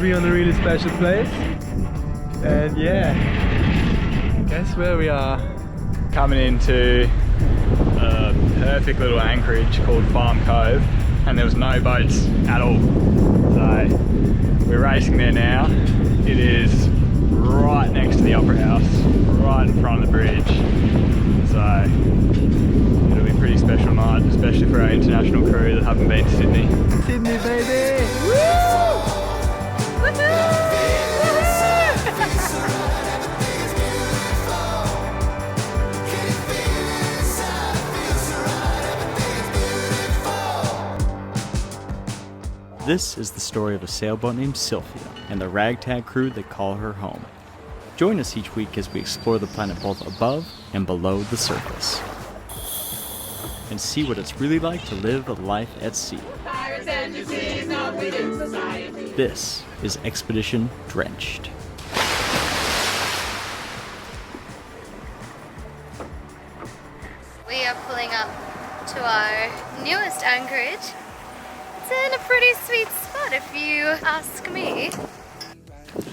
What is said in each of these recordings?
me on a really special place. And yeah, guess where we are? Coming into a perfect little anchorage called Farm Cove, and there was no boats at all. So we're racing there now. It is right next to the Opera House, right in front of the bridge. So it'll be a pretty special night, especially for our international crew that haven't been to Sydney. Sydney, baby! Woo! Woohoo! This is the story of a sailboat named Sylvia and the ragtag crew that call her home. Join us each week as we explore the planet both above and below the surface, and see what it's really like to live a life at sea. This is Expedition Drenched. We are pulling up to our newest anchorage. It's in a pretty sweet spot if you ask me.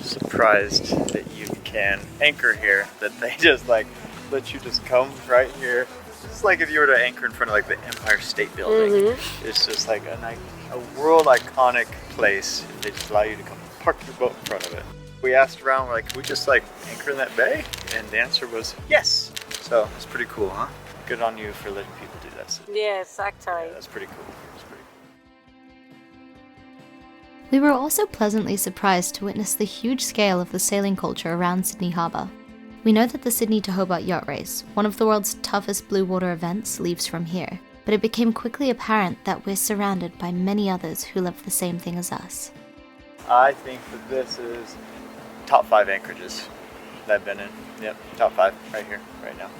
Surprised that you can anchor here, that they just like let you just come right here. It's like if you were to anchor in front of like the Empire State Building. It's just like a world iconic place. They just allow you to come park your boat in front of it. We asked around, we're like, can we just like anchor in that bay? And the answer was yes. So it's pretty cool, huh? Good on you for letting people do that. Yeah, exactly. Yeah, that's pretty cool. We were also pleasantly surprised to witness the huge scale of the sailing culture around Sydney Harbour. We know that the Sydney to Hobart Yacht Race, one of the world's toughest blue water events, leaves from here, but it became quickly apparent that we're surrounded by many others who love the same thing as us. I think that this is top 5 anchorages that I've been in. Yep, top 5 right here, right now.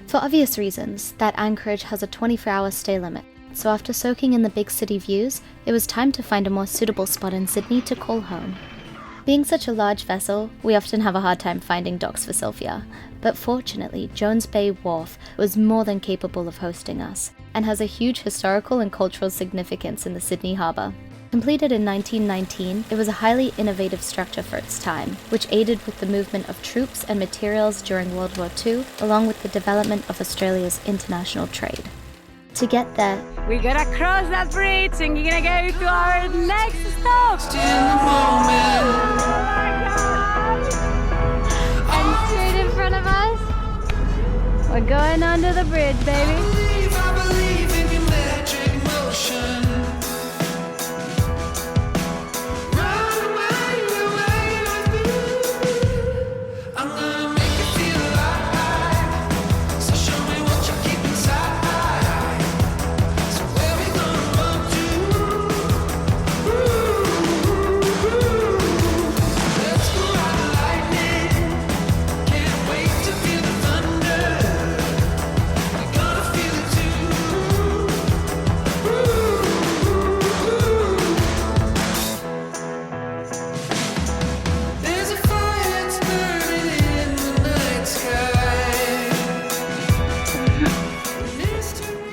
For obvious reasons, that anchorage has a 24-hour stay limit. So after soaking in the big city views, it was time to find a more suitable spot in Sydney to call home. Being such a large vessel, we often have a hard time finding docks for Sylvia, but fortunately Jones Bay Wharf was more than capable of hosting us, and has a huge historical and cultural significance in the Sydney harbour. Completed in 1919, it was a highly innovative structure for its time, which aided with the movement of troops and materials during World War II, along with the development of Australia's international trade. To get there, We're gonna cross that bridge and we're gonna go to our next stop. and straight in front of us, we're going under the bridge, baby.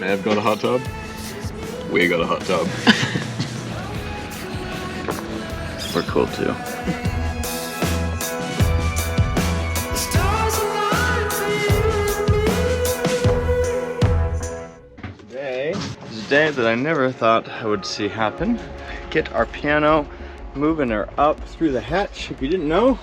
I've got a hot tub. We got a hot tub. We're cool too. Today is a day that I never thought I would see happen. Get our piano moving her up through the hatch. If you didn't know,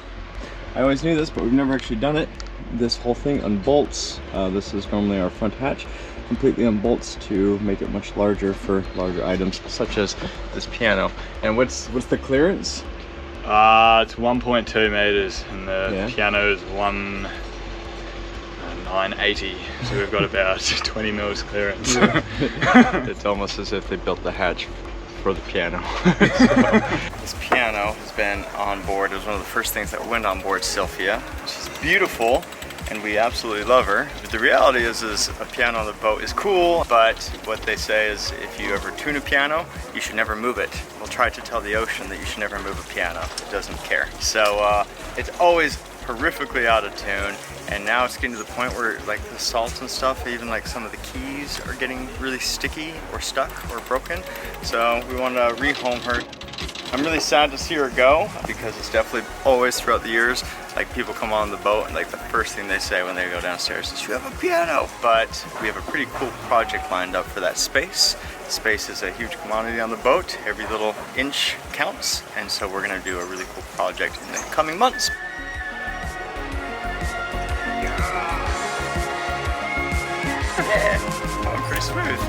I always knew this, but we've never actually done it. This whole thing unbolts. This is normally our front hatch. Completely unbolts to make it much larger for larger items such as this piano. And what's the clearance? It's 1.2 meters, and the piano is 980. So we've got about 20 mils clearance. It's almost as if they built the hatch for the piano. This piano has been on board. It was one of the first things that went on board Sylvia. She's beautiful, and we absolutely love her. But the reality is a piano on the boat is cool, but what they say is if you ever tune a piano, you should never move it. We'll try to tell the ocean that you should never move a piano. It doesn't care. So it's always horrifically out of tune, and now it's getting to the point where like the salt and stuff, even like some of the keys are getting really sticky or stuck or broken. So we want to rehome her. I'm really sad to see her go because it's definitely always throughout the years, like people come on the boat and like the first thing they say when they go downstairs is, "You have a piano." But we have a pretty cool project lined up for that space. Space is a huge commodity on the boat. Every little inch counts, and so we're gonna do a really cool project in the coming months. Yeah, going pretty smooth.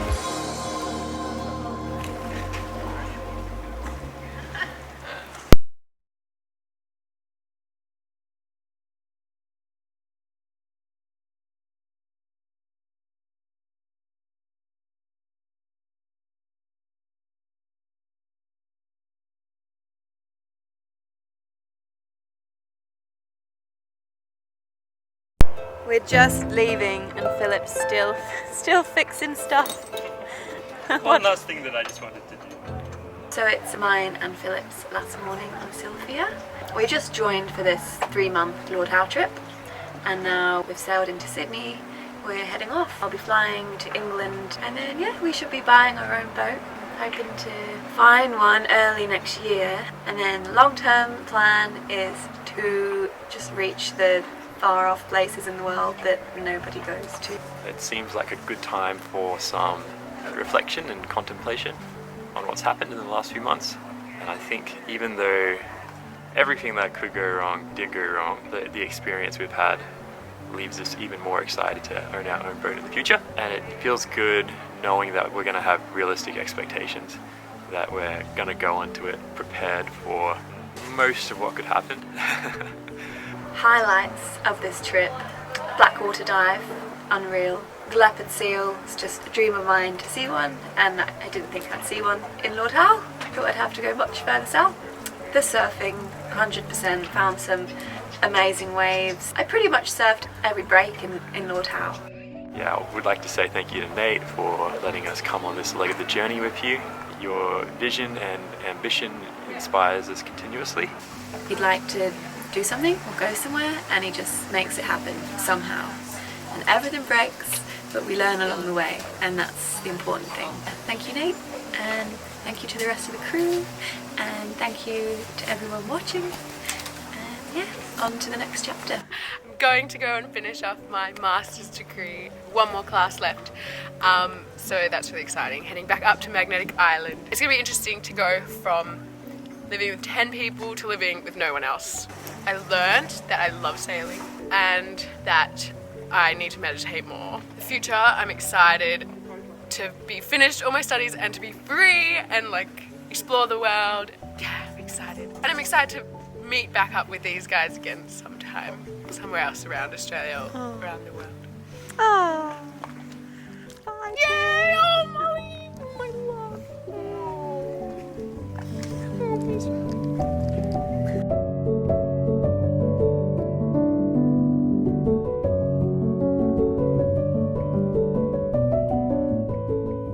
We're just leaving and Philip's still fixing stuff. One last thing that I just wanted to do. So it's mine and Philip's last morning on Sylvia. We just joined for this 3-month Lord Howe trip and now we've sailed into Sydney. We're heading off. I'll be flying to England and then yeah, we should be buying our own boat. Hoping to find one early next year, and then long-term plan is to just reach the far off places in the world that nobody goes to. It seems like a good time for some reflection and contemplation on what's happened in the last few months. And I think even though everything that could go wrong did go wrong, the experience we've had leaves us even more excited to own our own boat in the future. And it feels good knowing that we're going to have realistic expectations, that we're going to go into it prepared for most of what could happen. Highlights of this trip: blackwater dive, unreal. The leopard seal, it's just a dream of mine to see one, and I didn't think I'd see one in Lord Howe. I thought I'd have to go much further south. The surfing, 100%, found some amazing waves. I pretty much surfed every break in Lord Howe. Yeah, I would like to say thank you to Nate for letting us come on this leg of the journey with you. Your vision and ambition inspires us continuously. He'd like to do something or go somewhere and he just makes it happen somehow. And everything breaks, but we learn along the way, and that's the important thing. Thank you, Nate, and thank you to the rest of the crew, and thank you to everyone watching. And yeah, on to the next chapter. I'm going to go and finish off my master's degree. One more class left, so that's really exciting. Heading back up to Magnetic Island. It's going to be interesting to go from living with 10 people to living with no one else. I learned that I love sailing and that I need to meditate more. The future, I'm excited to be finished all my studies and to be free and like explore the world. Yeah, I'm excited. And I'm excited to meet back up with these guys again sometime, somewhere else around Australia or around the world. Oh, Yay! Oh, Molly! Oh, my love.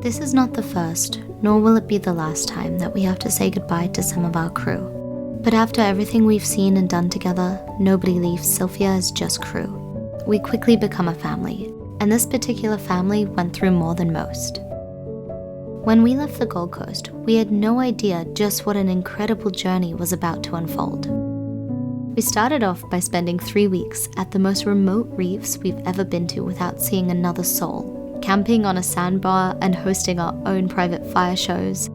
This is not the first, nor will it be the last time that we have to say goodbye to some of our crew. But after everything we've seen and done together, nobody leaves Sylvia as just crew. We quickly become a family, and this particular family went through more than most. When we left the Gold Coast, we had no idea just what an incredible journey was about to unfold. We started off by spending 3 weeks at the most remote reefs we've ever been to without seeing another soul, camping on a sandbar and hosting our own private fire shows,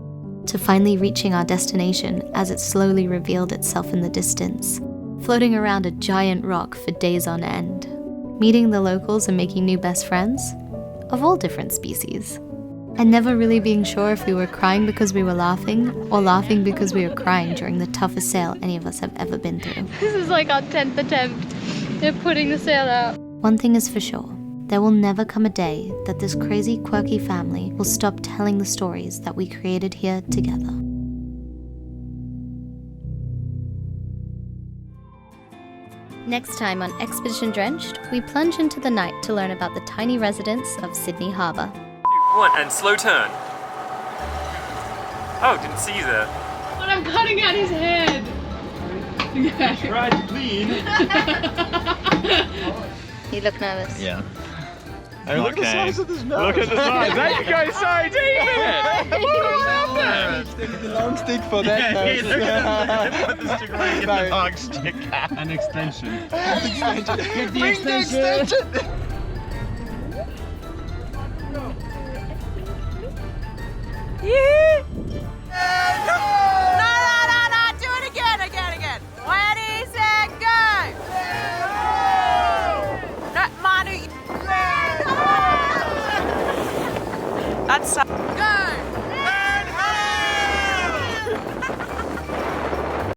to finally reaching our destination as it slowly revealed itself in the distance, floating around a giant rock for days on end, meeting the locals and making new best friends, of all different species, and never really being sure if we were crying because we were laughing, or laughing because we were crying during the toughest sail any of us have ever been through. This is like our 10th attempt at putting the sail out. One thing is for sure, there will never come a day that this crazy, quirky family will stop telling the stories that we created here together. Next time on Expedition Drenched, we plunge into the night to learn about the tiny residents of Sydney Harbour. 1 and slow turn. Oh, didn't see you there. But I'm cutting out his head. Try to clean. You look nervous. Yeah. Look at the size of this nose. Look at the size. There you go. Sorry, 2 minutes. What happened? The long stick for that. Put the stick right in the long stick. An extension. Get the extension. No, do it again. Ready, set, go! No, Manu. That's go!